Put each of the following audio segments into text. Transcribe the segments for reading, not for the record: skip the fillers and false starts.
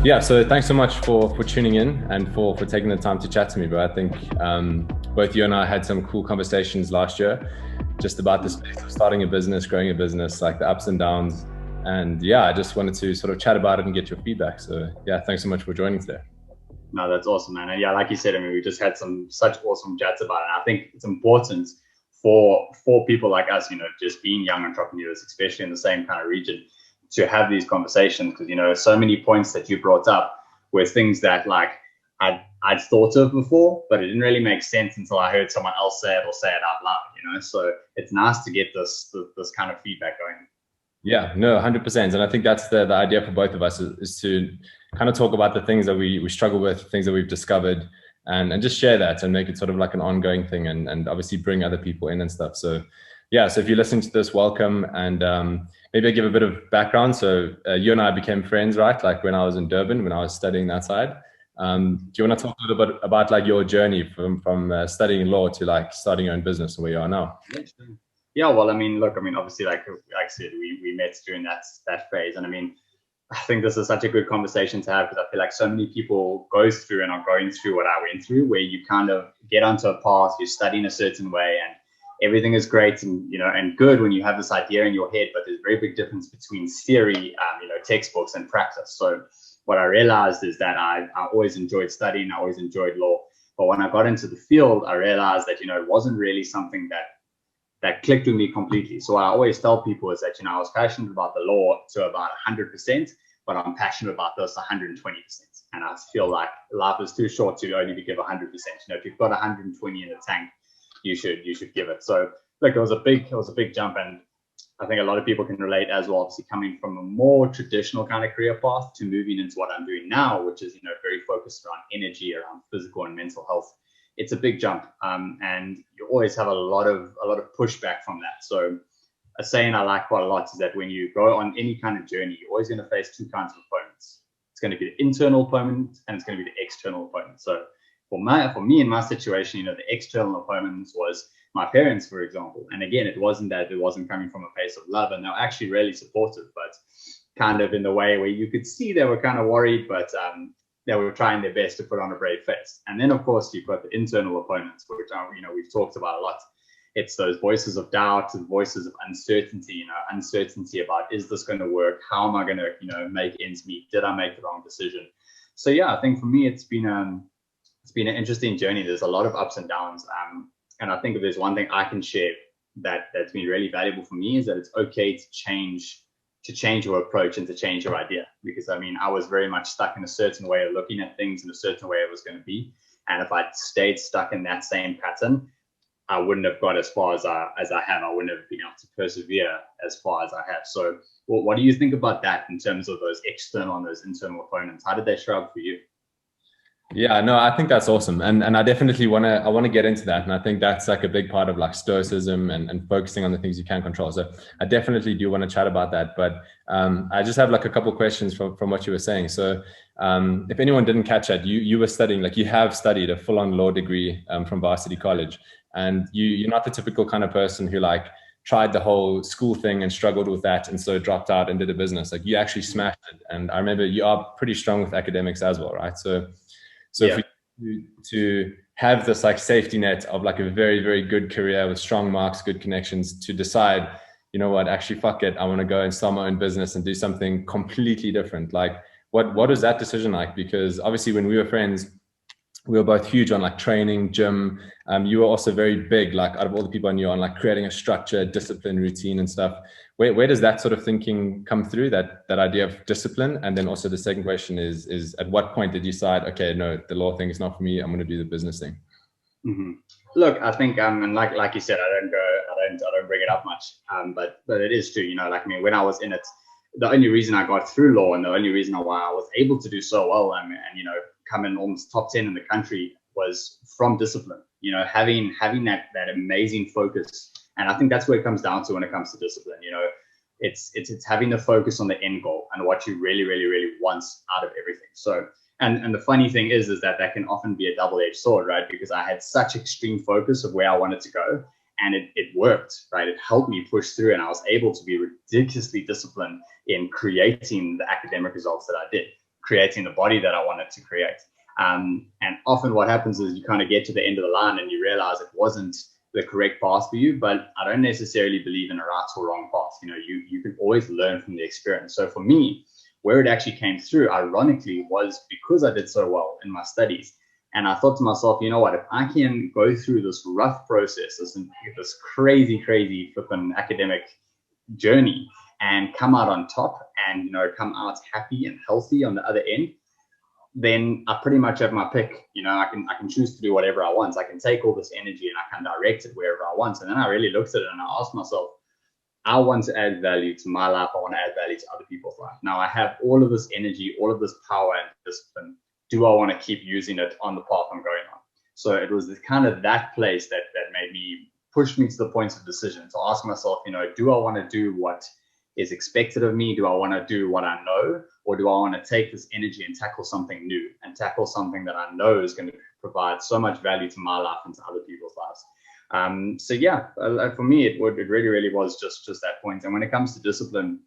Yeah, so thanks so much for tuning in and for taking the time to chat to me, bro. I think both you and I had some cool conversations last year just about the space of starting a business, growing a business, like the ups and downs. And yeah, I just wanted to sort of chat about it and get your feedback. So yeah, thanks so much for joining today. No, that's awesome, man. And yeah, like you said, I mean, we just had such awesome chats about it. And I think it's important for people like us, just being young entrepreneurs, especially in the same kind of region, to have these conversations, because so many points that you brought up were things that like I'd thought of before, but it didn't really make sense until I heard someone else say it or say it out loud. So it's nice to get this kind of feedback going. Yeah, no, 100%. And I think that's the idea for both of us is to kind of talk about the things that we struggle with, things that we've discovered, and just share that and make it sort of like an ongoing thing, and obviously bring other people in and stuff. So yeah, so if you're listening to this, welcome. And maybe I give a bit of background. So you and I became friends, right? Like when I was in Durban, when I was studying that side. Do you want to talk a little bit about like your journey from studying law to like starting your own business and where you are now? Yeah, well, I mean, look, obviously, like I said, we met during that phase, and I mean, I think this is such a good conversation to have because I feel like so many people go through and are going through what I went through, where you kind of get onto a path, you study in a certain way, and everything is great and and good when you have this idea in your head, but there's a very big difference between theory, textbooks and practice. So what I realized is that I always enjoyed studying, I always enjoyed law, but when I got into the field, I realized that it wasn't really something that clicked with me completely. So what I always tell people is that, I was passionate about the law to about 100%, but I'm passionate about this 120%. And I feel like life is too short to only give 100%. If you've got 120 in the tank, you should give it. So look, it was a big jump. And I think a lot of people can relate as well, obviously coming from a more traditional kind of career path to moving into what I'm doing now, which is, very focused around energy, around physical and mental health. It's a big jump, and you always have a lot of pushback from that. So a saying I like quite a lot is that when you go on any kind of journey, you're always going to face two kinds of opponents. It's going to be the internal opponent and it's going to be the external opponent. So for me in my situation, the external opponents was my parents, for example. And again, it wasn't coming from a place of love, and they were actually really supportive, but kind of in the way where you could see they were kind of worried, but they were trying their best to put on a brave face. And then, of course, you've got the internal opponents, which we've talked about a lot. It's those voices of doubt, the voices of uncertainty, uncertainty about, is this going to work? How am I going to, make ends meet? Did I make the wrong decision? So yeah, I think for me, it's been an interesting journey. There's a lot of ups and downs. And I think if there's one thing I can share that's been really valuable for me is that it's okay to change your approach and to change your idea. Because I mean, I was very much stuck in a certain way of looking at things, in a certain way it was going to be. And if I'd stayed stuck in that same pattern, I wouldn't have got as far as I have. I wouldn't have been able to persevere as far as I have. So what do you think about that in terms of those external and those internal opponents? How did they show up for you? Yeah, no, I think that's awesome. And I definitely want to get into that. And I think that's like a big part of like stoicism and focusing on the things you can control. So I definitely do want to chat about that. But I just have like a couple of questions from what you were saying. So if anyone didn't catch that, you were studying, like you have studied a full-on law degree from Varsity College. And you're not the typical kind of person who like tried the whole school thing and struggled with that and so dropped out and did a business. Like you actually smashed it. And I remember you are pretty strong with academics as well, right? So Yeah. for you to have this like safety net of like a very, very good career with strong marks, good connections, to decide, you know what, actually, fuck it, I want to go and start my own business and do something completely different. Like what is that decision like? Because obviously when we were friends, we were both huge on like training, gym. You were also very big, like out of all the people I knew, on like creating a structure, discipline, routine and stuff. Where does that sort of thinking come through, that idea of discipline? And then also the second question is at what point did you decide, okay, no, the law thing is not for me, I'm going to do the business thing? Mm-hmm. Look, I think and like you said, I don't bring it up much, but it is true. Like I mean, when I was in it, the only reason I got through law and the only reason why I was able to do so well and come in almost top 10 in the country was from discipline. Having that amazing focus. And I think that's where it comes down to when it comes to discipline. It's having the focus on the end goal and what you really, really, really want out of everything. So, and the funny thing is that can often be a double-edged sword, right? Because I had such extreme focus of where I wanted to go, and it worked, right? It helped me push through, and I was able to be ridiculously disciplined in creating the academic results that I did, creating the body that I wanted to create. And often what happens is you kind of get to the end of the line and you realize it wasn't the correct path for you. But I don't necessarily believe in a right or wrong path. You know, you can always learn from the experience. So for me, where it actually came through, ironically, was because I did so well in my studies. And I thought to myself, you know what, if I can go through this rough process, this crazy, crazy flipping academic journey and come out on top and, you know, come out happy and healthy on the other end, then I pretty much have my pick. You know, I can choose to do whatever I want. I can take all this energy and I can direct it wherever I want. And then I really looked at it and I asked myself, I want to add value to my life. I want to add value to other people's life. Now I have all of this energy, all of this power and discipline. Do I want to keep using it on the path I'm going on? So it was kind of that place that made me push me to the point of decision to ask myself, you know, do I want to do what is expected of me? Do I want to do what I know? Or do I want to take this energy and tackle something new and tackle something that I know is going to provide so much value to my life and to other people's lives? So yeah, for me, it really, really was just that point. And when it comes to discipline,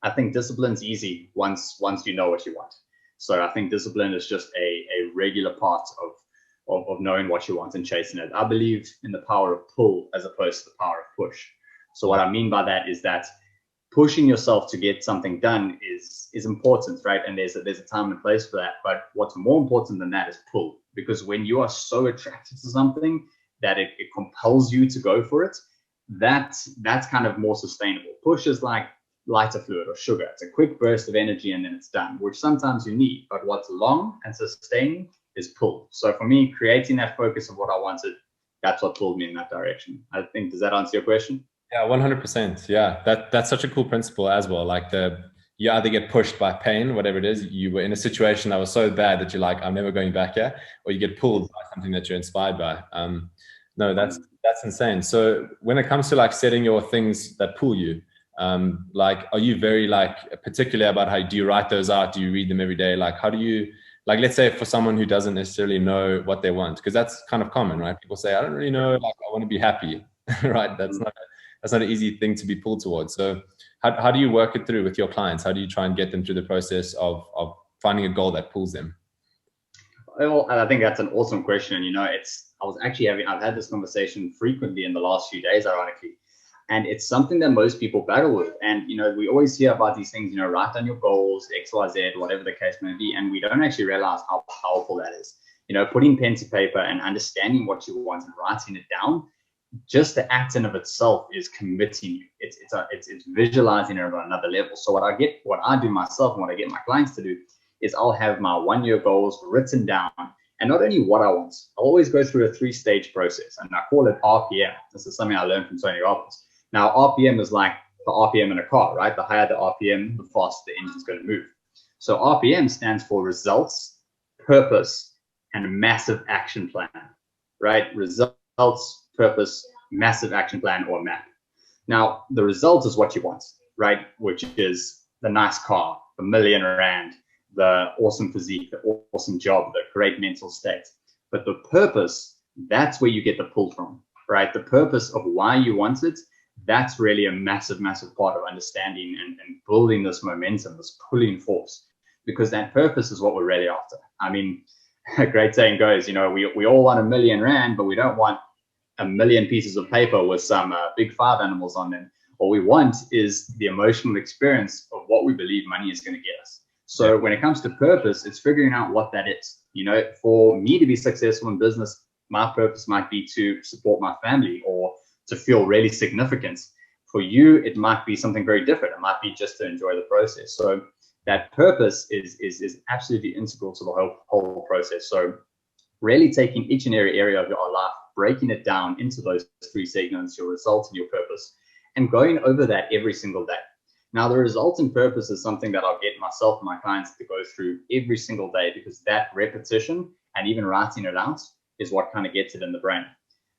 I think discipline's easy once you know what you want. So I think discipline is just a regular part of knowing what you want and chasing it. I believe in the power of pull as opposed to the power of push. So what I mean by that is that pushing yourself to get something done is important, right? And there's a time and place for that. But what's more important than that is pull, because when you are so attracted to something that it compels you to go for it, that's kind of more sustainable. Push is like lighter fluid or sugar. It's a quick burst of energy and then it's done, which sometimes you need. But what's long and sustaining is pull. So for me, creating that focus of what I wanted, that's what pulled me in that direction. I think, does that answer your question? Yeah, 100%. Yeah, that's such a cool principle as well. Like you either get pushed by pain, whatever it is, you were in a situation that was so bad that you're like, I'm never going back here, or you get pulled by something that you're inspired by. No, that's insane. So when it comes to like setting your things that pull you, like, are you very like particular about how do you write those out? Do you read them every day? Like, how do you, like, let's say for someone who doesn't necessarily know what they want, because that's kind of common, right? People say, I don't really know, like, I want to be happy, right? That's not an easy thing to be pulled towards. So how do you work it through with your clients? How do you try and get them through the process of finding a goal that pulls them? Well, I think that's an awesome question. And, you know, I've had this conversation frequently in the last few days, ironically, and it's something that most people battle with. And, you know, we always hear about these things, you know, write down your goals, X, Y, Z, whatever the case may be. And we don't actually realize how powerful that is. You know, putting pen to paper and understanding what you want and writing it down, just the act in of itself is committing you. It's visualizing it on another level. So what I do myself and what I get my clients to do is I'll have my 1 year goals written down, and not only what I want, I'll always go through a 3-stage process, and I call it RPM. This is something I learned from Tony Robbins. Now, RPM is like the RPM in a car, right? The higher the RPM, the faster the engine's going to move. So RPM stands for results, purpose, and massive action plan, right? Results, purpose, massive action plan, or map. Now, the result is what you want, right? Which is the nice car, the R1 million, the awesome physique, the awesome job, the great mental state. But the purpose, that's where you get the pull from, right? The purpose of why you want it, that's really a massive, massive part of understanding and building this momentum, this pulling force, because that purpose is what we're really after. I mean, a great saying goes, you know, we all want R1 million, but we don't want 1 million pieces of paper with some big 5 animals on them. What we want is the emotional experience of what we believe money is going to get us. So when it comes to purpose, it's figuring out what that is. You know, for me to be successful in business, my purpose might be to support my family or to feel really significant. For you, it might be something very different. It might be just to enjoy the process. So that purpose is absolutely integral to the whole process. So really taking each and every area of your life, breaking it down into those 3 segments, your results and your purpose, and going over that every single day. Now, the results and purpose is something that I'll get myself and my clients to go through every single day, because that repetition and even writing it out is what kind of gets it in the brain.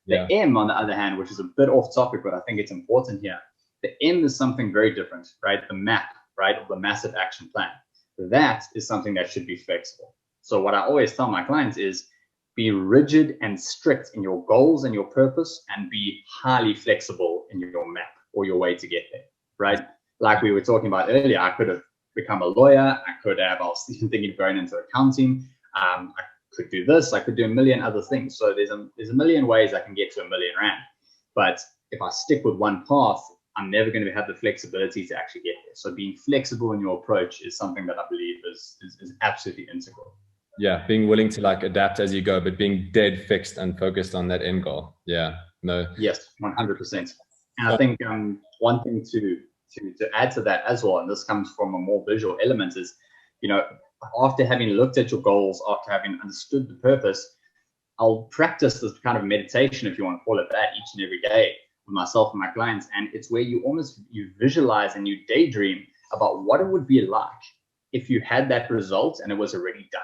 The M, on the other hand, which is a bit off topic, but I think it's important here. The M is something very different, right? The map, right? Of the massive action plan. That is something that should be flexible. So what I always tell my clients is be rigid and strict in your goals and your purpose, and be highly flexible in your map or your way to get there, right? Like we were talking about earlier, I could have become a lawyer. I was even thinking of going into accounting. I could do this. I could do a million other things. So there's a million ways I can get to $1 million. But if I stick with one path, I'm never going to have the flexibility to actually get there. So being flexible in your approach is something that I believe is absolutely integral. Yeah, being willing to like adapt as you go, but being dead fixed and focused on that end goal. Yeah, no. Yes, 100%. And I think one thing to add to that as well, and this comes from a more visual element, is, after having looked at your goals, after having understood the purpose, I'll practice this kind of meditation, if you want to call it that, each and every day with myself and my clients. And it's where you visualize and you daydream about what it would be like if you had that result and it was already done.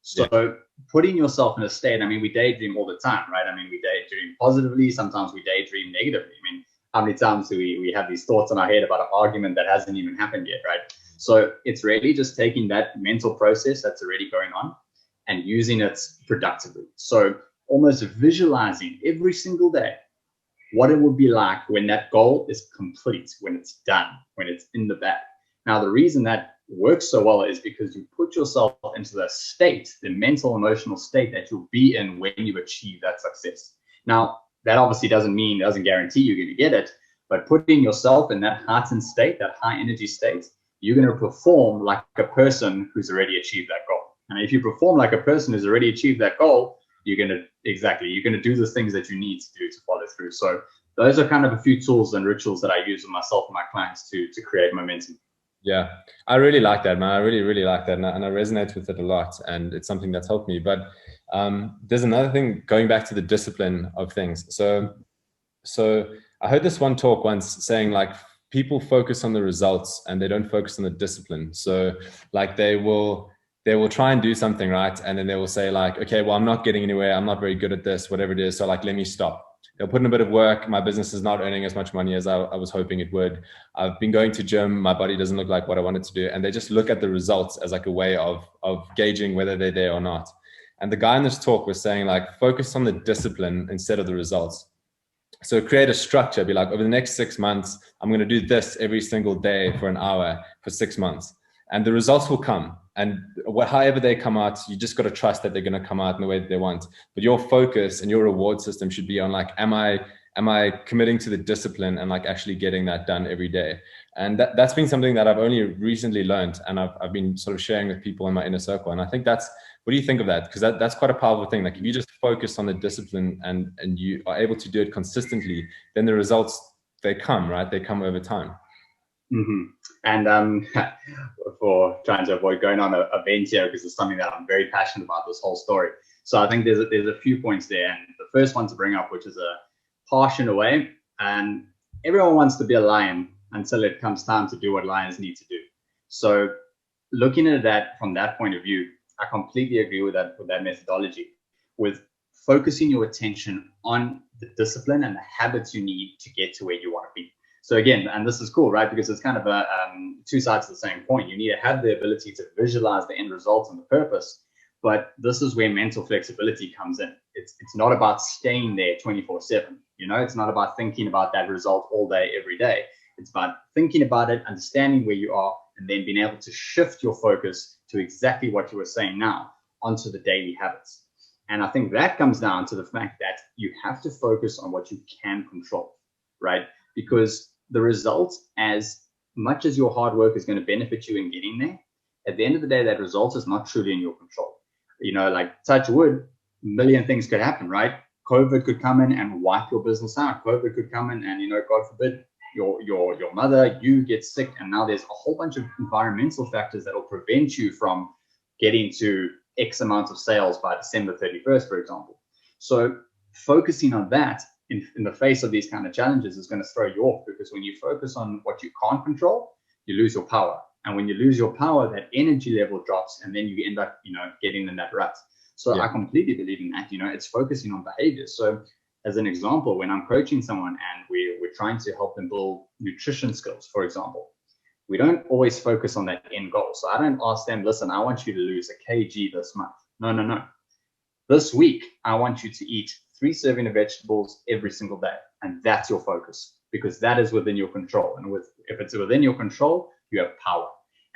So putting yourself in a state, we daydream all the time, right? We daydream positively. Sometimes we daydream negatively. How many times do we have these thoughts in our head about an argument that hasn't even happened yet, right? So it's really just taking that mental process that's already going on and using it productively. So almost visualizing every single day what it would be like when that goal is complete, when it's done, when it's in the bag. Now, the reason that works so well is because you put yourself into the state, the mental, emotional state that you'll be in when you achieve that success. Now, that obviously doesn't guarantee you're going to get it, but putting yourself in that heightened state, that high energy state, you're going to perform like a person who's already achieved that goal. And if you perform like a person who's already achieved that goal, you're going to do the things that you need to do to follow through. So those are kind of a few tools and rituals that I use with myself and my clients to create momentum. Yeah, I really like that, man. I really, really like that. And I resonate with it a lot. And it's something that's helped me. But there's another thing, going back to the discipline of things. So I heard this one talk once saying, like, people focus on the results and they don't focus on the discipline. So like they will try and do something, right? And then they will say like, okay, well, I'm not getting anywhere. I'm not very good at this, whatever it is. So like, let me stop. They'll put in a bit of work. My business is not earning as much money as I was hoping it would. I've been going to gym. My body doesn't look like what I want it to do. And they just look at the results as like a way of gauging whether they're there or not. And the guy in this talk was saying like, focus on the discipline instead of the results. So create a structure, be like, over the next 6 months, I'm going to do this every single day for an hour for 6 months. And the results will come. And however they come out, you just got to trust that they're going to come out in the way that they want. But your focus and your reward system should be on like, am I committing to the discipline and like actually getting that done every day? And that's been something that I've only recently learned. And I've been sort of sharing with people in my inner circle. And I think what do you think of that? Because that's quite a powerful thing. Like if you just focus on the discipline and you are able to do it consistently, then the results, they come, right? They come over time. Mm-hmm. And for trying to avoid going on a vent here, because it's something that I'm very passionate about, this whole story. So I think there's a few points there. And the first one to bring up, which is a harsh in a way, and everyone wants to be a lion until it comes time to do what lions need to do. So looking at that from that point of view, I completely agree with that methodology, with focusing your attention on the discipline and the habits you need to get to where you want to be. So again, and this is cool, right? Because it's kind of a two sides of the same coin. You need to have the ability to visualize the end result and the purpose, but this is where mental flexibility comes in. It's not about staying there 24/7. It's not about thinking about that result all day, every day. It's about thinking about it, understanding where you are, and then being able to shift your focus to exactly what you were saying now, onto the daily habits. And I think that comes down to the fact that you have to focus on what you can control, right? Because the results, as much as your hard work is going to benefit you in getting there, at the end of the day, that result is not truly in your control. Like touch wood, a million things could happen, right? COVID could come in and wipe your business out. COVID could come in and, God forbid, your mother, you get sick, and now there's a whole bunch of environmental factors that will prevent you from getting to X amount of sales by December 31st, for example. So focusing on that in the face of these kind of challenges is going to throw you off, because when you focus on what you can't control, you lose your power. And when you lose your power, that energy level drops, and then you end up, getting in that rut. So yeah. I completely believe in that. It's focusing on behaviors. So as an example, when I'm coaching someone and we're trying to help them build nutrition skills, for example, we don't always focus on that end goal. So I don't ask them, listen, I want you to lose a kg this month. No. This week, I want you to eat 3 servings of vegetables every single day. And that's your focus, because that is within your control. And if it's within your control, you have power.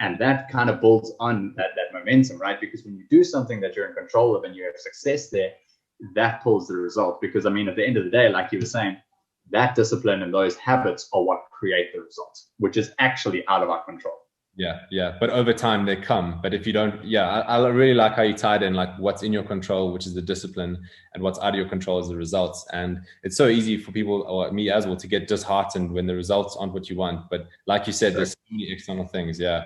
And that kind of builds on that momentum, right? Because when you do something that you're in control of and you have success there, that pulls the result. Because I mean, at the end of the day, like you were saying, that discipline and those habits are what create the results, which is actually out of our control. Yeah. But over time they come. But if you don't, I really like how you tied in like what's in your control, which is the discipline, and what's out of your control is the results. And it's so easy for people, or me as well, to get disheartened when the results aren't what you want. But like you said, there's so many external things. Yeah.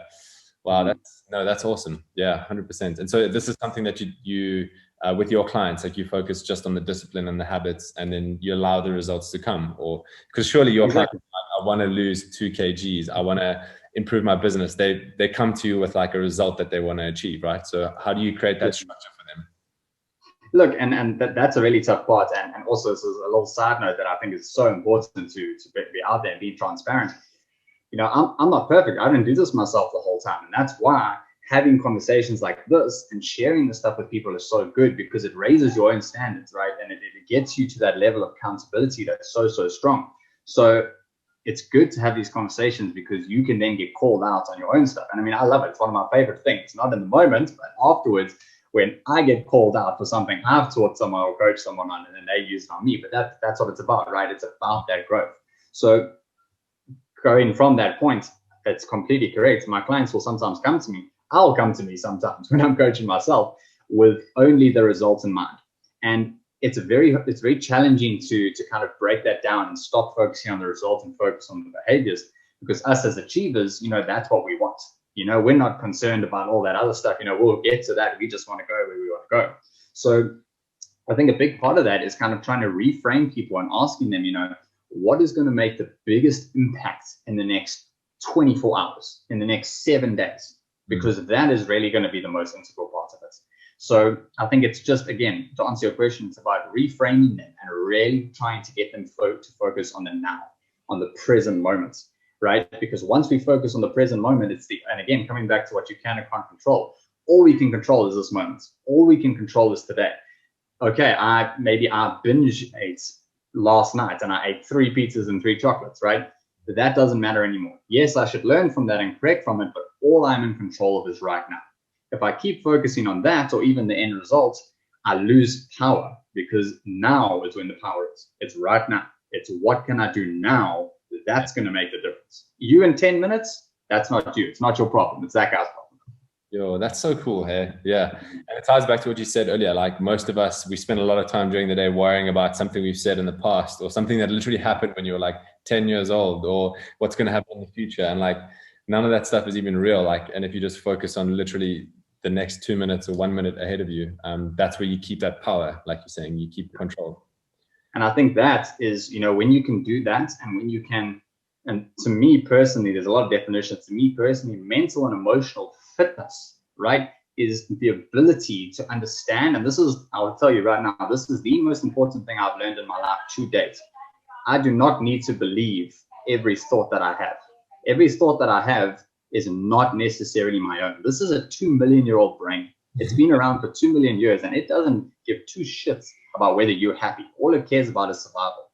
Wow. That's awesome. Yeah, 100%. And so this is something that you with your clients, like you focus just on the discipline and the habits, and then you allow the results to come. Or because surely your clients, I want to lose 2 kgs, I want to improve my business. They come to you with like a result that they want to achieve, right? So how do you create that structure for them? Look, and that's a really tough part. And also, this is a little side note that I think is so important to be out there and be transparent. You know, I'm not perfect. I didn't do this myself the whole time. And that's why having conversations like this and sharing the stuff with people is so good, because it raises your own standards, right? And it gets you to that level of accountability that's so strong. So it's good to have these conversations, because you can then get called out on your own stuff. And I mean, I love it. It's one of my favorite things, not in the moment, but afterwards, when I get called out for something I've taught someone or coached someone on, and then they use it on me. But that's what it's about, right? It's about that growth. So going from that point, that's completely correct. My clients will sometimes come to me. I'll come to me sometimes when I'm coaching myself with only the results in mind. And it's very challenging to kind of break that down and stop focusing on the result and focus on the behaviors, because us as achievers, you know, that's what we want. You know, we're not concerned about all that other stuff. You know, we'll get to that. We just want to go where we want to go. So I think a big part of that is kind of trying to reframe people and asking them, you know, what is going to make the biggest impact in the next 24 hours, in the next 7 days? Because that is really going to be the most integral part of it. So I think it's just, again, to answer your question, it's about reframing them and really trying to get them to focus on the now, on the present moments, right? Because once we focus on the present moment, and again, coming back to what you can and can't control, all we can control is this moment. All we can control is today. Okay, I binge ate last night and I ate 3 pizzas and 3 chocolates, right? But that doesn't matter anymore. Yes, I should learn from that and correct from it, but all I'm in control of is right now. If I keep focusing on that, or even the end results, I lose power, because now is when the power is. It's right now. It's what can I do now that's going to make the difference. You in 10 minutes, that's not you. It's not your problem. It's that guy's problem. Yo, that's so cool. Hey, yeah. And it ties back to what you said earlier. Like most of us, we spend a lot of time during the day worrying about something we've said in the past, or something that literally happened when you were like 10 years old, or what's going to happen in the future. And like, none of that stuff is even real. Like, and if you just focus on literally the next 2 minutes or 1 minute ahead of you, that's where you keep that power. Like you're saying, you keep control. And I think that is, you know, when you can do that, and when you can, and to me personally, there's a lot of definitions. To me personally, mental and emotional fitness, right, is the ability to understand. And this is, I will tell you right now, this is the most important thing I've learned in my life to date. I do not need to believe every thought that I have. Every thought that I have is not necessarily my own. This is a 2 million-year-old brain. It's been around for 2 million years, and it doesn't give 2 shits about whether you're happy. All it cares about is survival.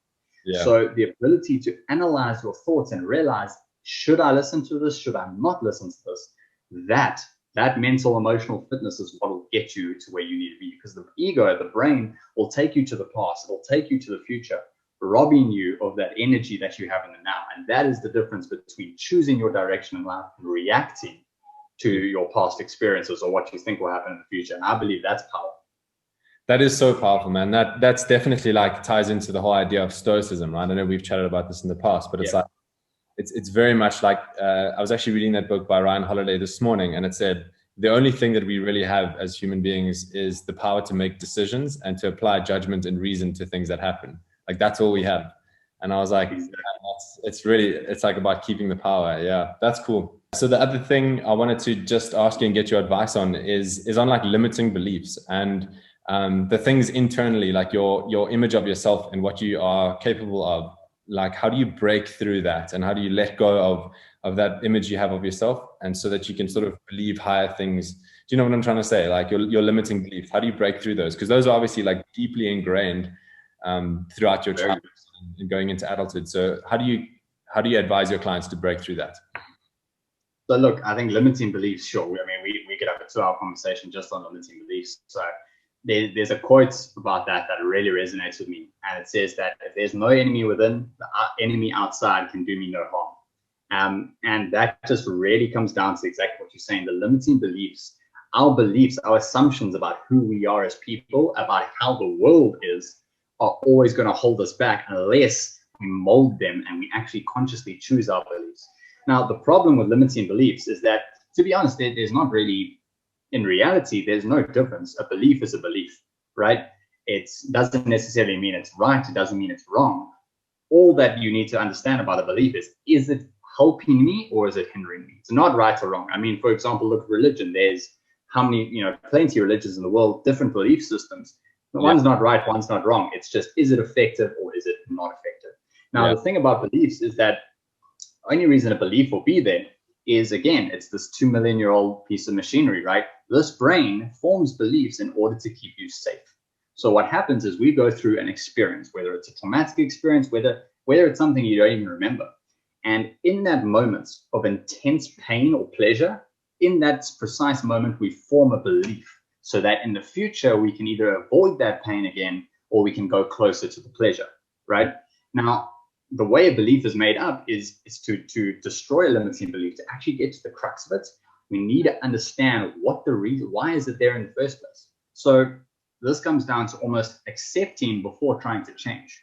Yeah. So the ability to analyze your thoughts and realize, should I listen to this? Should I not listen to this? That mental, emotional fitness is what will get you to where you need to be, because the ego, the brain, will take you to the past. It'll take you to the future, robbing you of that energy that you have in the now. And that is the difference between choosing your direction in life and reacting to your past experiences or what you think will happen in the future. And I believe that's power. That is so powerful, man. That's definitely like ties into the whole idea of stoicism, right? I know we've chatted about this in the past, but it's like, it's very much like, I was actually reading that book by Ryan Holiday this morning, and it said, the only thing that we really have as human beings is the power to make decisions and to apply judgment and reason to things that happen. Like that's all we have. And I was like, it's like about keeping the power. Yeah, that's cool. So the other thing I wanted to just ask you and get your advice on is on like limiting beliefs and the things internally, like your image of yourself and what you are capable of. Like, how do you break through that, and how do you let go of that image you have of yourself, and so that you can sort of believe higher things? Do you know what I'm trying to say? Like your limiting beliefs, how do you break through those? Because those are obviously like deeply ingrained throughout your childhood and going into adulthood. So how do you advise your clients to break through that? So look, I think limiting beliefs, sure. I mean, we could have a 2-hour conversation just on limiting beliefs. So there's a quote about that that really resonates with me. And it says that if there's no enemy within, the enemy outside can do me no harm. And that just really comes down to exactly what you're saying, the limiting beliefs, our assumptions about who we are as people, about how the world is, are always going to hold us back unless we mold them and we actually consciously choose our beliefs. Now, the problem with limiting beliefs is that, to be honest, there's not really, in reality, there's no difference. A belief is a belief, right? It doesn't necessarily mean it's right. It doesn't mean it's wrong. All that you need to understand about a belief is it helping me or is it hindering me? It's not right or wrong. I mean, for example, look at religion. There's how many, plenty of religions in the world, different belief systems. One's not right, one's not wrong. It's just, is it effective or is it not effective? Now, the thing about beliefs is that only reason a belief will be there is, again, it's this 2 million year old piece of machinery, right? This brain forms beliefs in order to keep you safe. So what happens is we go through an experience, whether it's a traumatic experience, whether it's something you don't even remember. And in that moment of intense pain or pleasure, in that precise moment, we form a belief so that in the future, we can either avoid that pain again, or we can go closer to the pleasure, right? Now, the way a belief is made up is to destroy a limiting belief, to actually get to the crux of it. We need to understand what the reason, why is it there in the first place? So this comes down to almost accepting before trying to change.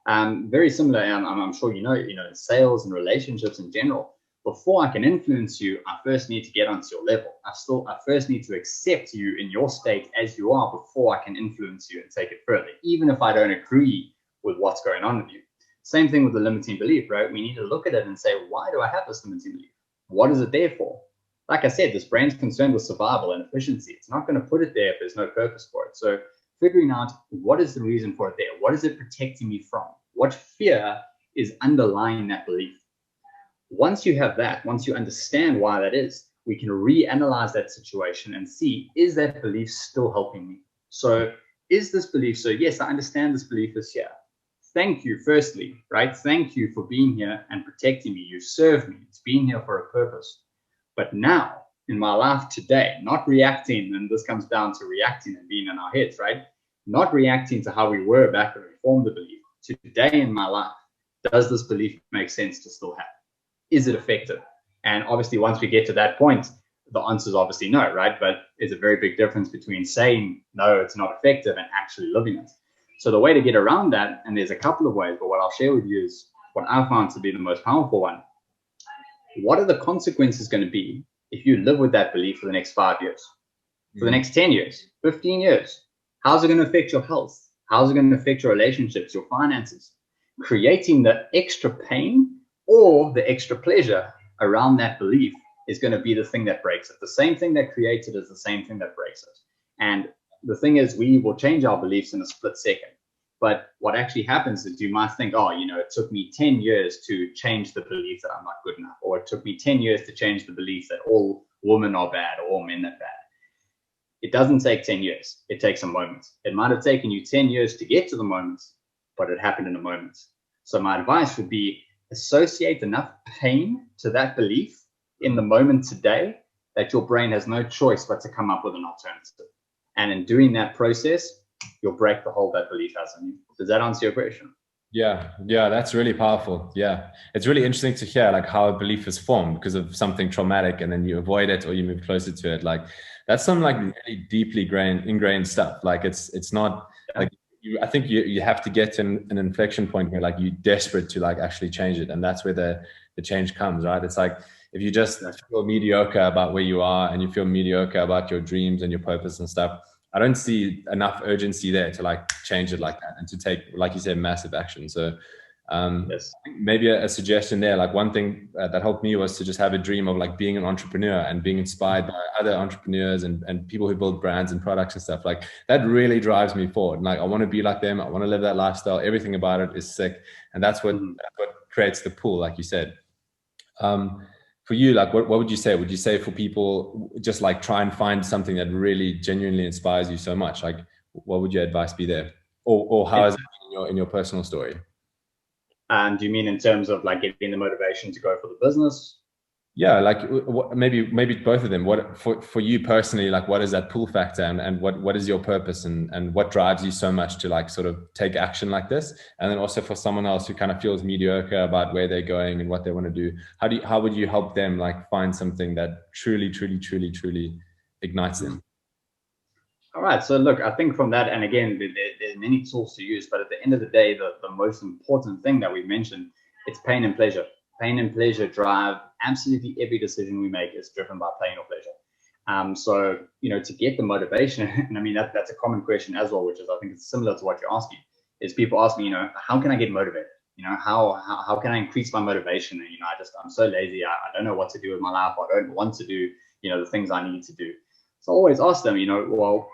Very similar, I'm sure you know, in sales and relationships in general. Before I can influence you, I first need to get onto your level. I first need to accept you in your state as you are before I can influence you and take it further, even if I don't agree with what's going on with you. Same thing with the limiting belief, right? We need to look at it and say, why do I have this limiting belief? What is it there for? Like I said, this brain's concerned with survival and efficiency. It's not going to put it there if there's no purpose for it. So figuring out what is the reason for it there? What is it protecting me from? What fear is underlying that belief? Once you have that, once you understand why that is, we can reanalyze that situation and see, is that belief still helping me? So is this belief, so yes, I understand this belief is here. Thank you, firstly, right? Thank you for being here and protecting me. You served me. It's been here for a purpose. But now, in my life today, not reacting, and this comes down to reacting and being in our heads, right? Not reacting to how we were back when we formed the belief. Today in my life, does this belief make sense to still have? Is it effective? And obviously, once we get to that point, the answer is obviously no, right? But there's a very big difference between saying, no, it's not effective, and actually living it. So the way to get around that, and there's a couple of ways, but what I'll share with you is what I found to be the most powerful one. What are the consequences going to be if you live with that belief for the next 5 years, for the next 10 years, 15 years? How's it going to affect your health? How's it going to affect your relationships, your finances? Creating the extra pain or the extra pleasure around that belief is going to be the thing that breaks it. The same thing that creates it is the same thing that breaks it. And the thing is, we will change our beliefs in a split second. But what actually happens is you might think, oh, it took me 10 years to change the belief that I'm not good enough. Or it took me 10 years to change the belief that all women are bad or all men are bad. It doesn't take 10 years. It takes a moment. It might have taken you 10 years to get to the moment, but it happened in a moment. So my advice would be associate enough pain to that belief in the moment today that your brain has no choice but to come up with an alternative. And in doing that process, you'll break the hold that belief has on you. Does that answer your question? Yeah, that's really powerful. Yeah, it's really interesting to hear like how a belief is formed because of something traumatic, and then you avoid it or you move closer to it. Like that's some like really deeply ingrained stuff. Like it's not like I think you have to get to an inflection point where like you're desperate to like actually change it, and that's where the change comes, right? It's like if you just feel mediocre about where you are and you feel mediocre about your dreams and your purpose and stuff, I don't see enough urgency there to like change it like that and to take, like you said, massive action. So yes. maybe a suggestion there, like one thing that helped me was to just have a dream of like being an entrepreneur and being inspired by other entrepreneurs and people who build brands and products and stuff. Like that really drives me forward. Like I want to be like them. I want to live that lifestyle. Everything about it is sick. And that's what creates the pull, like you said. For you, like what would you say? Would you say for people just like try and find something that really genuinely inspires you so much? Like what would your advice be there? Or how is it in your personal story? Do you mean in terms of like getting the motivation to go for the business? Yeah, like maybe both of them. What for you personally, like what is that pull factor, and what is your purpose, and what drives you so much to like sort of take action like this? And then also for someone else who kind of feels mediocre about where they're going and what they want to do, how would you help them like find something that truly ignites them? All right. So look, I think from that, and again, there's many tools to use, but at the end of the day, the most important thing that we mentioned, it's pain and pleasure. Pain and pleasure drive absolutely every decision we make is driven by pain or pleasure. So, to get the motivation, and I mean, that's a common question as well, which is, I think it's similar to what you're asking, is people ask me, how can I get motivated? How can I increase my motivation? And, I'm so lazy. I don't know what to do with my life. I don't want to do, the things I need to do. So I always ask them, well,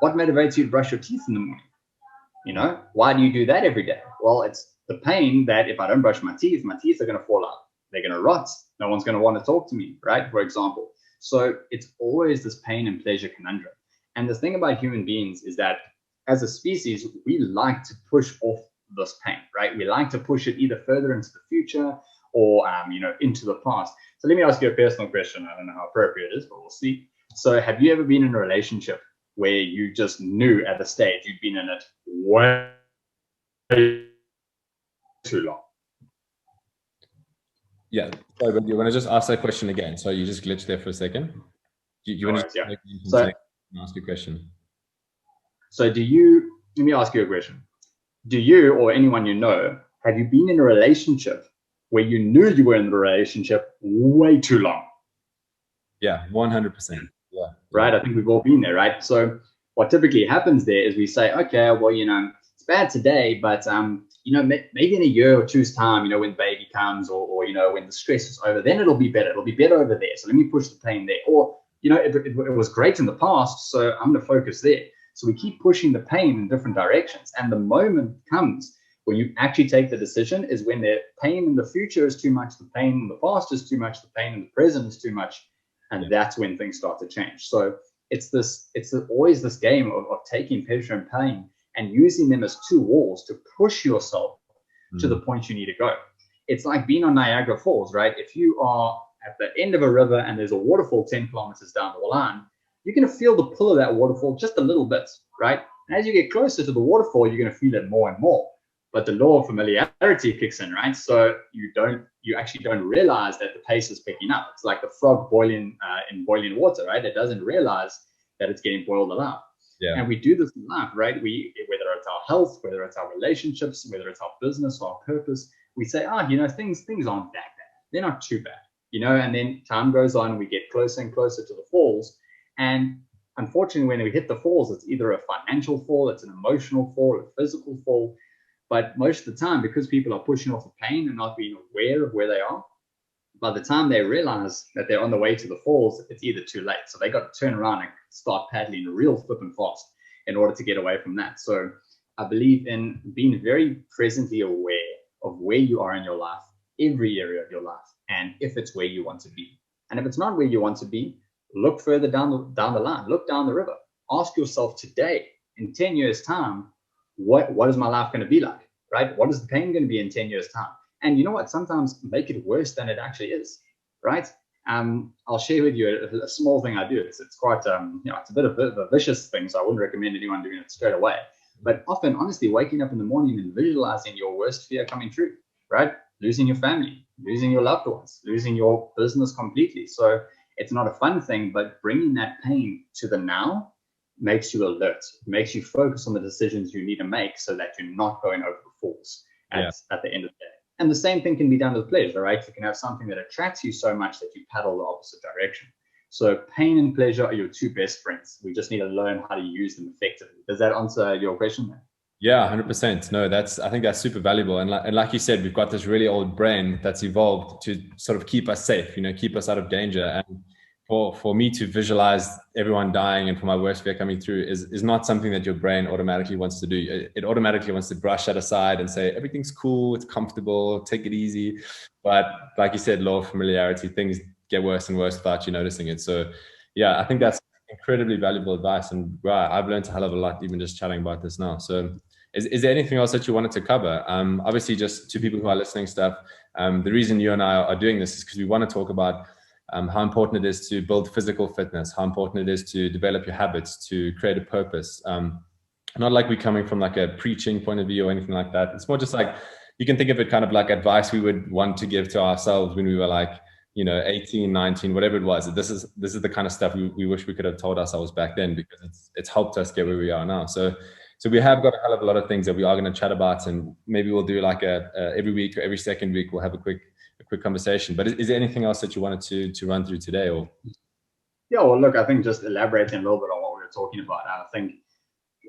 what motivates you to brush your teeth in the morning? Why do you do that every day? Well, it's the pain that if I don't brush my teeth are going to fall out. They're going to rot. No one's going to want to talk to me, right? For example. So it's always this pain and pleasure conundrum. And the thing about human beings is that as a species, we like to push off this pain, right? We like to push it either further into the future or, into the past. So let me ask you a personal question. I don't know how appropriate it is, but we'll see. So have you ever been in a relationship where you just knew at the stage you'd been in it way too long? Yeah. Sorry, but you want to just ask that question again? So you just glitched there for a second. You want to ask your question? So let me ask you a question. Do you or anyone have you been in a relationship where you knew you were in the relationship way too long? Yeah, 100%. Yeah. Right. I think we've all been there, right? So what typically happens there is we say, okay, well, it's bad today, but maybe in a year or two's time, when baby comes or when the stress is over, then it'll be better. It'll be better over there. So let me push the pain there. Or, it was great in the past, so I'm going to focus there. So we keep pushing the pain in different directions. And the moment comes when you actually take the decision is when the pain in the future is too much, the pain in the past is too much, the pain in the present is too much. And that's when things start to change. So it's always this game of taking pleasure and pain and using them as two walls to push yourself to the point you need to go. It's like being on Niagara Falls, right? If you are at the end of a river and there's a waterfall 10 kilometers down the line, you're going to feel the pull of that waterfall just a little bit, right? And as you get closer to the waterfall, you're going to feel it more and more. But the law of familiarity kicks in, right? So you actually don't realize that the pace is picking up. It's like the frog boiling in boiling water, right? It doesn't realize that it's getting boiled alive. Yeah. And we do this in life, right? Whether it's our health, whether it's our relationships, whether it's our business or our purpose, we say, things aren't that bad. They're not too bad, and then time goes on and we get closer and closer to the falls. And unfortunately, when we hit the falls, it's either a financial fall, it's an emotional fall, a physical fall. But most of the time, because people are pushing off the pain and not being aware of where they are, by the time they realize that they're on the way to the falls, it's either too late. So they got to turn around and start paddling real flipping fast in order to get away from that. So I believe in being very presently aware of where you are in your life, every area of your life, and if it's where you want to be. And if it's not where you want to be, look further down the line, look down the river. Ask yourself today, in 10 years' time, what is my life going to be like, right? What is the pain going to be in 10 years' time? And you know what? Sometimes make it worse than it actually is, right? I'll share with you a small thing I do. It's quite, it's a bit of a vicious thing, so I wouldn't recommend anyone doing it straight away. But often, honestly, waking up in the morning and visualizing your worst fear coming true, right? Losing your family, losing your loved ones, losing your business completely. So it's not a fun thing, but bringing that pain to the now makes you alert, makes you focus on the decisions you need to make so that you're not going over the falls at the end of the day. And the same thing can be done with pleasure, right? You can have something that attracts you so much that you paddle the opposite direction. So pain and pleasure are your two best friends. We just need to learn how to use them effectively. Does that answer your question there? Yeah, 100%. No, I think that's super valuable. And like you said, we've got this really old brain that's evolved to sort of keep us safe, keep us out of danger. And for me to visualize everyone dying and for my worst fear coming through is not something that your brain automatically wants to do. It automatically wants to brush that aside and say, everything's cool, it's comfortable, take it easy. But like you said, law of familiarity, things get worse and worse without you noticing it. So yeah, I think that's incredibly valuable advice. And wow, I've learned a hell of a lot even just chatting about this now. So is there anything else that you wanted to cover? Obviously, just to people who are listening stuff, the reason you and I are doing this is because we want to talk about how important it is to build physical fitness, how important it is to develop your habits, to create a purpose. Not like we're coming from like a preaching point of view or anything like that. It's more just like, you can think of it kind of like advice we would want to give to ourselves when we were like, 18, 19, whatever it was. This is the kind of stuff we wish we could have told ourselves back then, because it's helped us get where we are now. So we have got a hell of a lot of things that we are going to chat about, and maybe we'll do like every week or every second week we'll have a quick conversation. But is there anything else that you wanted to run through today? Or yeah, well, look, I think just elaborating a little bit on what we were talking about, I think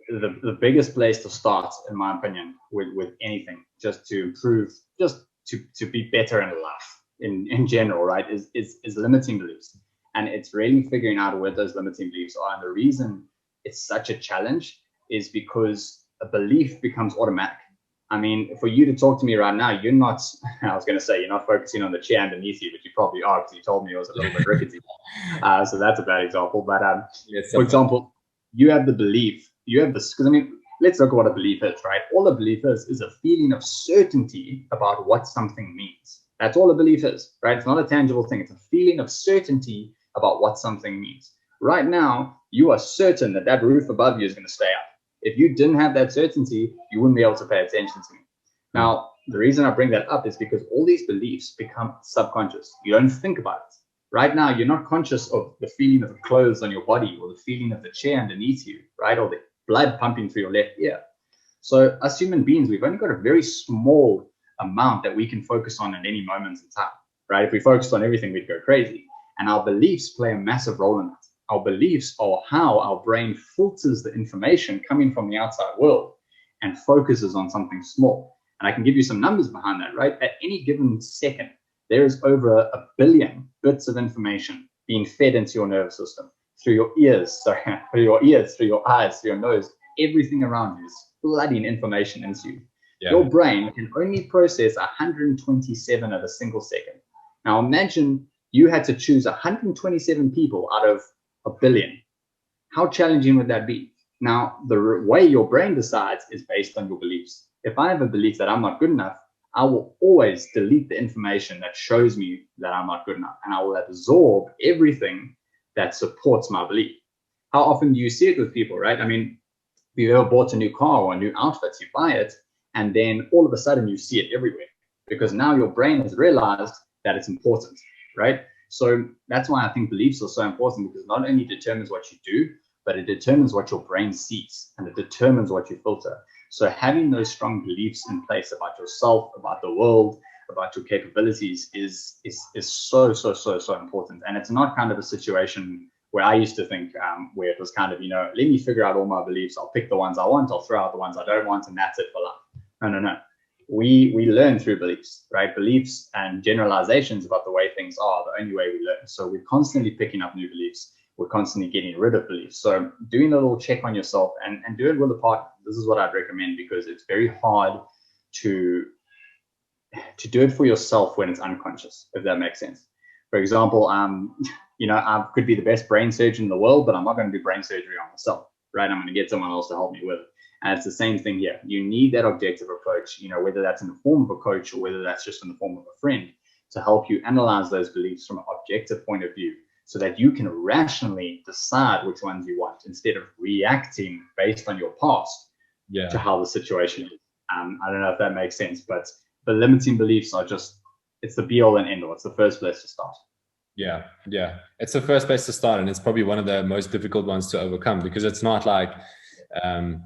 the biggest place to start, in my opinion, with anything, just to improve, just to be better in life in general, right, is limiting beliefs. And it's really figuring out where those limiting beliefs are. And the reason it's such a challenge is because a belief becomes automatic. I mean, for you to talk to me right now, you're not, I was going to say, you're not focusing on the chair underneath you, but you probably are, because you told me it was a little bit rickety. So that's a bad example. But for example, you have the belief, you have this, because I mean, let's look at what a belief is, right? All a belief is a feeling of certainty about what something means. That's all a belief is, right? It's not a tangible thing. It's a feeling of certainty about what something means. Right now, you are certain that that roof above you is going to stay up. If you didn't have that certainty, you wouldn't be able to pay attention to me. Now, the reason I bring that up is because all these beliefs become subconscious. You don't think about it. Right now, you're not conscious of the feeling of the clothes on your body, or the feeling of the chair underneath you, right? Or the blood pumping through your left ear. So us human beings, we've only got a very small amount that we can focus on at any moment in time, right? If we focused on everything, we'd go crazy. And our beliefs play a massive role in that. Our beliefs are how our brain filters the information coming from the outside world and focuses on something small. And I can give you some numbers behind that, right? At any given second, there is over 1 billion bits of information being fed into your nervous system through your ears, through your eyes, through your nose. Everything around you is flooding information into you. Yeah. Your brain can only process 127 at a single second. Now imagine you had to choose 127 people out of 1 billion. How challenging would that be? Now, the way your brain decides is based on your beliefs. If I have a belief that I'm not good enough, I will always delete the information that shows me that I'm not good enough, and I will absorb everything that supports my belief. How often do you see it with people, right? I mean, if you ever bought a new car or a new outfit, you buy it, and then all of a sudden you see it everywhere, because now your brain has realized that it's important, right? So that's why I think beliefs are so important, because not only determines what you do, but it determines what your brain sees, and it determines what you filter. So having those strong beliefs in place about yourself, about the world, about your capabilities is so important. And it's not kind of a situation where I used to think, where it was kind of, let me figure out all my beliefs. I'll pick the ones I want. I'll throw out the ones I don't want, and that's it for life. No. We learn through beliefs, right? Beliefs and generalizations about the way things are the only way we learn. So we're constantly picking up new beliefs. We're constantly getting rid of beliefs. So doing a little check on yourself and do it with a partner. This is what I'd recommend, because it's very hard to do it for yourself when it's unconscious, if that makes sense. For example, I could be the best brain surgeon in the world, but I'm not going to do brain surgery on myself, right? I'm going to get someone else to help me with it. And it's the same thing here. You need that objective approach, whether that's in the form of a coach or whether that's just in the form of a friend, to help you analyze those beliefs from an objective point of view, so that you can rationally decide which ones you want, instead of reacting based on your past to how the situation is. I don't know if that makes sense, but the limiting beliefs are just, it's the be all and end all. It's the first place to start. Yeah. It's the first place to start. And it's probably one of the most difficult ones to overcome, because it's not like,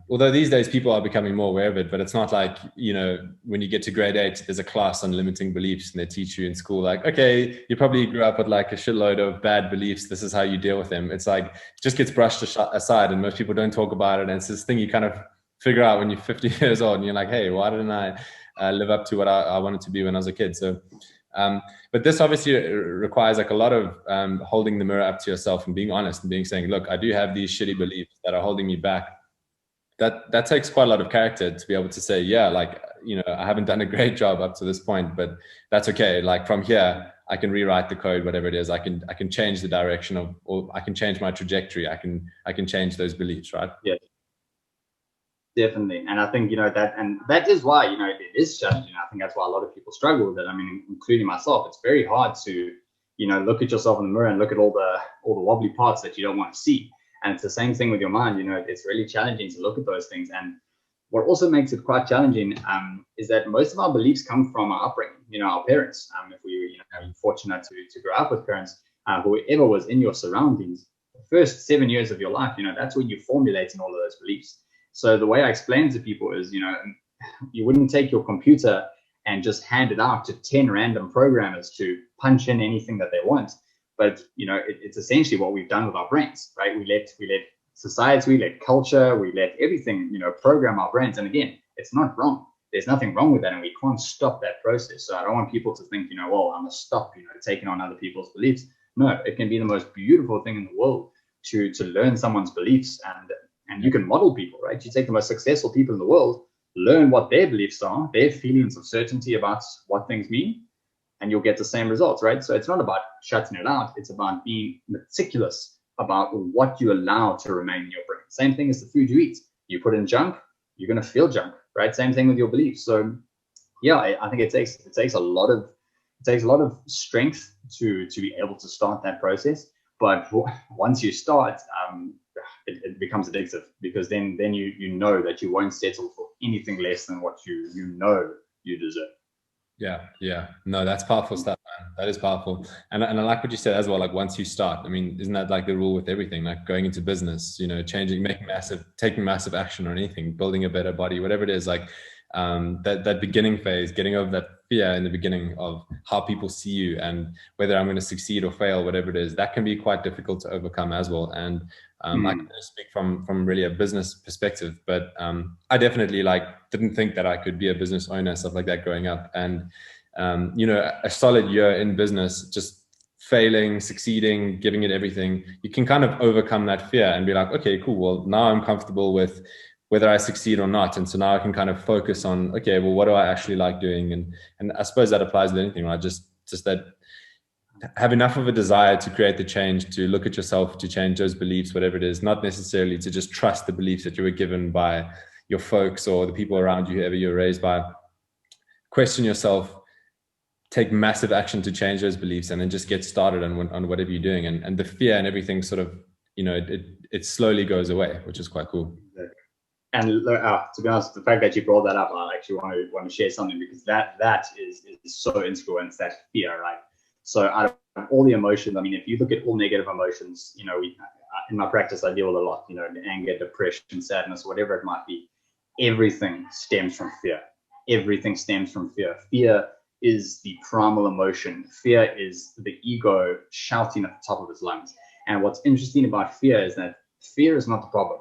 although these days people are becoming more aware of it, but it's not like, when you get to grade 8, there's a class on limiting beliefs, and they teach you in school, like, okay, you probably grew up with like a shitload of bad beliefs. This is how you deal with them. It's like, it just gets brushed aside, and most people don't talk about it. And it's this thing you kind of figure out when you're 50 years old, and you're like, hey, why didn't I live up to what I wanted to be when I was a kid? So, but this obviously requires like a lot of holding the mirror up to yourself and being honest and saying, look, I do have these shitty beliefs that are holding me back. That takes quite a lot of character to be able to say, yeah, like, I haven't done a great job up to this point, but that's okay. Like from here, I can rewrite the code, whatever it is. I can change the direction of, or I can change my trajectory. I can change those beliefs, right? Yeah, definitely. And I think, that is why, it is challenging. I think that's why a lot of people struggle with it. I mean, including myself, it's very hard to, look at yourself in the mirror and look at all the wobbly parts that you don't want to see. And it's the same thing with your mind. It's really challenging to look at those things. And what also makes it quite challenging is that most of our beliefs come from our upbringing, our parents. If we are fortunate to grow up with parents, whoever was in your surroundings, the first 7 years of your life, that's when you're formulating all of those beliefs. So the way I explain to people is, you wouldn't take your computer and just hand it out to 10 random programmers to punch in anything that they want. But, it's essentially what we've done with our brains, right? We let society, we let culture, we let everything, program our brains. And again, it's not wrong. There's nothing wrong with that. And we can't stop that process. So I don't want people to think, well, I'm going to stop, taking on other people's beliefs. No, it can be the most beautiful thing in the world to learn someone's beliefs. And you can model people, right? You take the most successful people in the world, learn what their beliefs are, their feelings of certainty about what things mean, and you'll get the same results, right? So it's not about shutting it out. It's about being meticulous about what you allow to remain in your brain. Same thing as the food you eat. You put in junk, you're going to feel junk, right? Same thing with your beliefs. So yeah, I think it takes a lot of strength to be able to start that process. But once you start, it becomes addictive, because then you know that you won't settle for anything less than what you deserve. Yeah. No, that's powerful stuff, man. That is powerful. And I like what you said as well. Like, once you start, I mean, isn't that like the rule with everything? Like going into business, taking massive action on anything, building a better body, whatever it is, like that beginning phase, getting over that fear in the beginning of how people see you and whether I'm going to succeed or fail, whatever it is, that can be quite difficult to overcome as well. And I can speak from really a business perspective, but I definitely didn't think that I could be a business owner, stuff like that growing up. And a solid year in business, just failing, succeeding, giving it everything, you can kind of overcome that fear and be like, okay, cool. Well, now I'm comfortable with whether I succeed or not. And so now I can kind of focus on, okay, well, what do I actually like doing? And I suppose that applies to anything, right? Just that have enough of a desire to create the change, to look at yourself, to change those beliefs, whatever it is, not necessarily to just trust the beliefs that you were given by your folks or the people around you, whoever you were raised by. Question yourself, take massive action to change those beliefs, and then just get started on whatever you're doing. And the fear and everything sort of, it slowly goes away, which is quite cool. And to be honest, the fact that you brought that up, I actually want to share something, because that is so integral, and it's that fear, right? So out of all the emotions, I mean, if you look at all negative emotions, in my practice, I deal with a lot, anger, depression, sadness, whatever it might be. Everything stems from fear. Everything stems from fear. Fear is the primal emotion. Fear is the ego shouting at the top of its lungs. And what's interesting about fear is that fear is not the problem.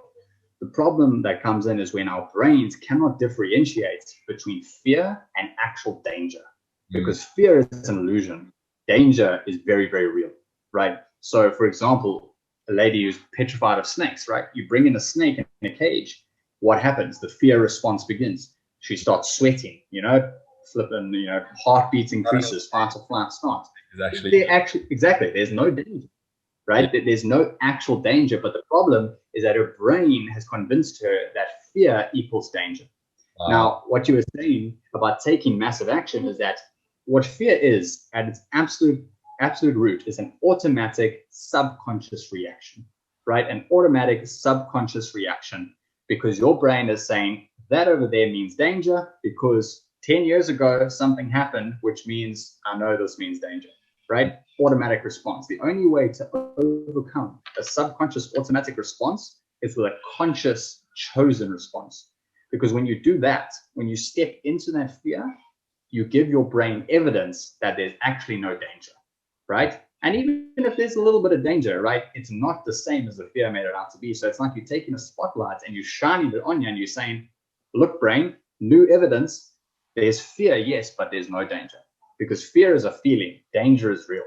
The problem that comes in is when our brains cannot differentiate between fear and actual danger, because fear is an illusion. Danger is very, very real, right? So, for example, a lady who's petrified of snakes, right? You bring in a snake in a cage. What happens? The fear response begins. She starts sweating, flipping, heartbeat increases, fight or flight starts. Exactly. There's no danger, right? There's no actual danger. But the problem is that her brain has convinced her that fear equals danger. Wow. Now, what you were saying about taking massive action is that what fear is, at its absolute root, is an automatic subconscious reaction, right? An automatic subconscious reaction, because your brain is saying that over there means danger, because 10 years ago something happened, which means I know this means danger, right? Automatic response. The only way to overcome a subconscious automatic response is with a conscious chosen response. Because when you do that, when you step into that fear, you give your brain evidence that there's actually no danger, right? And even if there's a little bit of danger, right, it's not the same as the fear made it out to be. So it's like you're taking a spotlight and you're shining it on you and you're saying, look, brain, new evidence, there's fear, yes, but there's no danger. Because fear is a feeling, danger is real.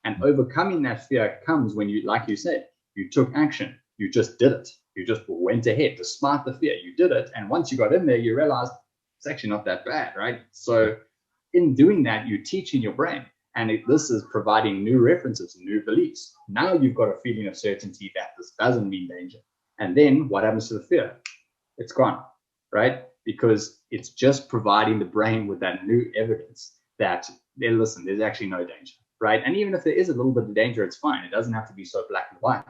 And overcoming that fear comes when you, like you said, you took action, you just did it. You just went ahead despite the fear, you did it. And once you got in there, you realized it's actually not that bad, right? So in doing that, you're teaching your brain, and this is providing new references, new beliefs. Now you've got a feeling of certainty that this doesn't mean danger. And then what happens to the fear? It's gone, right? Because it's just providing the brain with that new evidence that, listen, there's actually no danger. right? And even if there is a little bit of danger, it's fine. It doesn't have to be so black and white,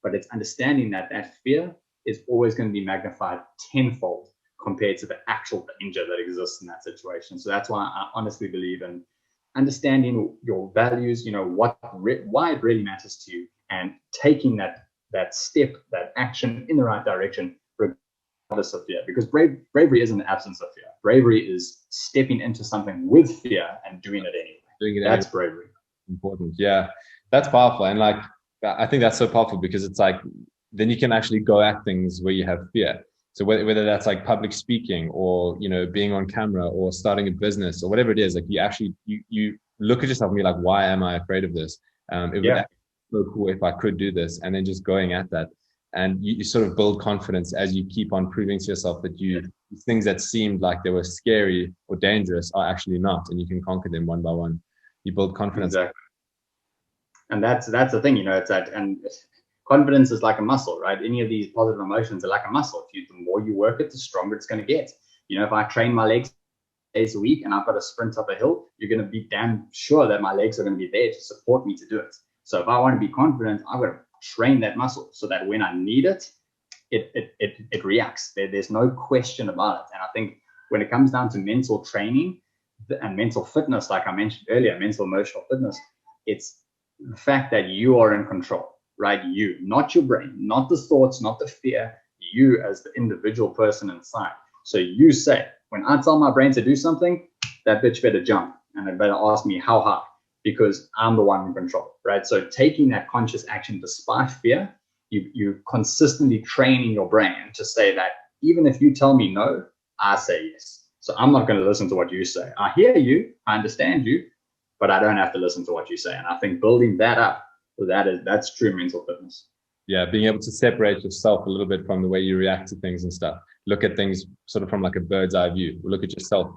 but it's understanding that that fear is always going to be magnified tenfold compared to the actual danger that exists in that situation. So that's why I honestly believe in understanding your values, you know, why it really matters to you, and taking that step, that action in the right direction, regardless of fear. Because bravery isn't the absence of fear. Bravery is stepping into something with fear and doing it anyway. That's bravery. Important. Yeah, that's powerful. And like, I think that's so powerful because it's like, then you can actually go at things where you have fear. So whether that's like public speaking or, you know, being on camera or starting a business or whatever it is, like you actually, you look at yourself and be like, why am I afraid of this? It would be so cool if I could do this, and then just going at that. And you sort of build confidence as you keep on proving to yourself that things that seemed like they were scary or dangerous are actually not, and you can conquer them one by one. You build confidence. Exactly. And that's the thing, you know, it's that, and confidence is like a muscle, right? Any of these positive emotions are like a muscle. The more you work it, the stronger it's going to get. You know, if I train my legs days a week and I've got to sprint up a hill, you're going to be damn sure that my legs are going to be there to support me to do it. So if I want to be confident, I've got to train that muscle so that when I need it, it reacts. There's no question about it. And I think when it comes down to mental training and mental fitness, like I mentioned earlier, mental emotional fitness, it's the fact that you are in control. Right? You, not your brain, not the thoughts, not the fear, you as the individual person inside. So you say, when I tell my brain to do something, that bitch better jump and it better ask me how high, because I'm the one in control, right? So taking that conscious action despite fear, you consistently training your brain to say that even if you tell me no, I say yes. So I'm not going to listen to what you say. I hear you, I understand you, but I don't have to listen to what you say. And I think building that up, that's true mental fitness. Yeah, being able to separate yourself a little bit from the way you react to things and stuff. Look at things sort of from like a bird's eye view. Look at yourself.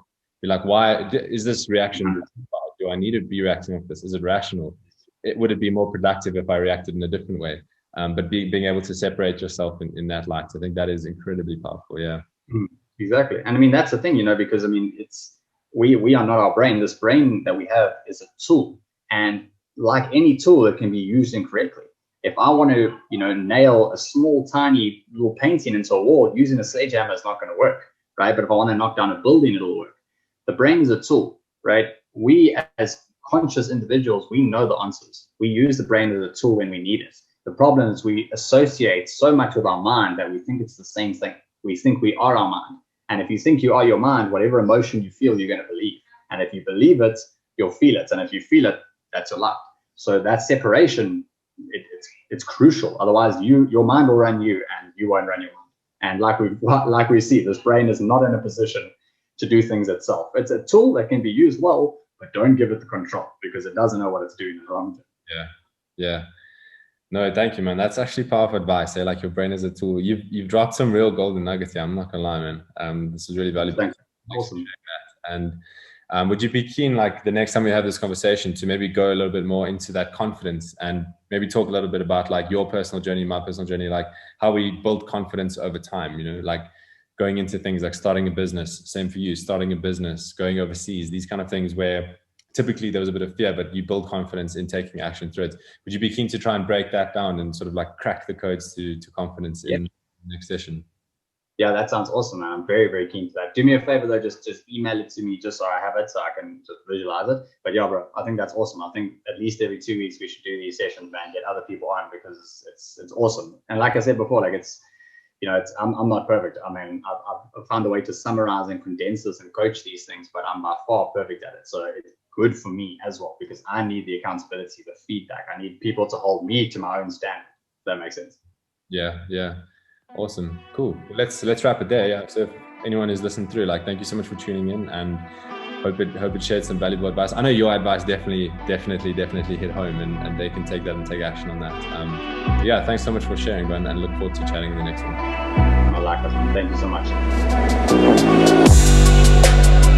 Be like, why is this reaction? Do I need to be reacting like this? Is it rational? Would it be more productive if I reacted in a different way? But being able to separate yourself in that light, I think that is incredibly powerful. Yeah, exactly. And I mean, that's the thing, you know, because I mean, we are not our brain. This brain that we have is a tool, and like any tool, it can be used incorrectly. If I want to, you know, nail a small, tiny little painting into a wall, using a sledgehammer is not going to work, right? But if I want to knock down a building, it'll work. The brain is a tool, right? We as conscious individuals, we know the answers. We use the brain as a tool when we need it. The problem is we associate so much with our mind that we think it's the same thing. We think we are our mind. And if you think you are your mind, whatever emotion you feel, you're going to believe. And if you believe it, you'll feel it. And if you feel it, that's your life. So that separation, it's crucial. Otherwise, your mind will run you, and you won't run your mind. And like we see, this brain is not in a position to do things itself. It's a tool that can be used well, but don't give it the control, because it doesn't know what it's doing in the long term. Yeah. No, thank you, man. That's actually powerful advice. Say like your brain is a tool. You've dropped some real golden nuggets here. I'm not gonna lie, man. This is really valuable. Thanks. Awesome. And would you be keen, like the next time we have this conversation, to maybe go a little bit more into that confidence and maybe talk a little bit about like your personal journey, my personal journey, like how we build confidence over time, you know, like going into things like starting a business, same for you, starting a business, going overseas, these kind of things where typically there was a bit of fear, but you build confidence in taking action through it. Would you be keen to try and break that down and sort of like crack the codes to confidence in the next session? Yeah, that sounds awesome, man. I'm very, very keen to that. Do me a favor though, just email it to me just so I have it, so I can just visualize it. But yeah, bro, I think that's awesome. I think at least every 2 weeks we should do these sessions, man, get other people on, because it's awesome. And like I said before, like I'm not perfect. I mean, I've found a way to summarize and condense this and coach these things, but I'm by far perfect at it. So it's good for me as well, because I need the accountability, the feedback. I need people to hold me to my own standard. If that makes sense. Yeah. Awesome. Cool. Let's wrap it there. Yeah. So if anyone is listening through, like, thank you so much for tuning in, and hope it shared some valuable advice. I know your advice definitely hit home, and they can take that and take action on that. Yeah. Thanks so much for sharing, man, and look forward to chatting in the next one. I like that one. Thank you so much.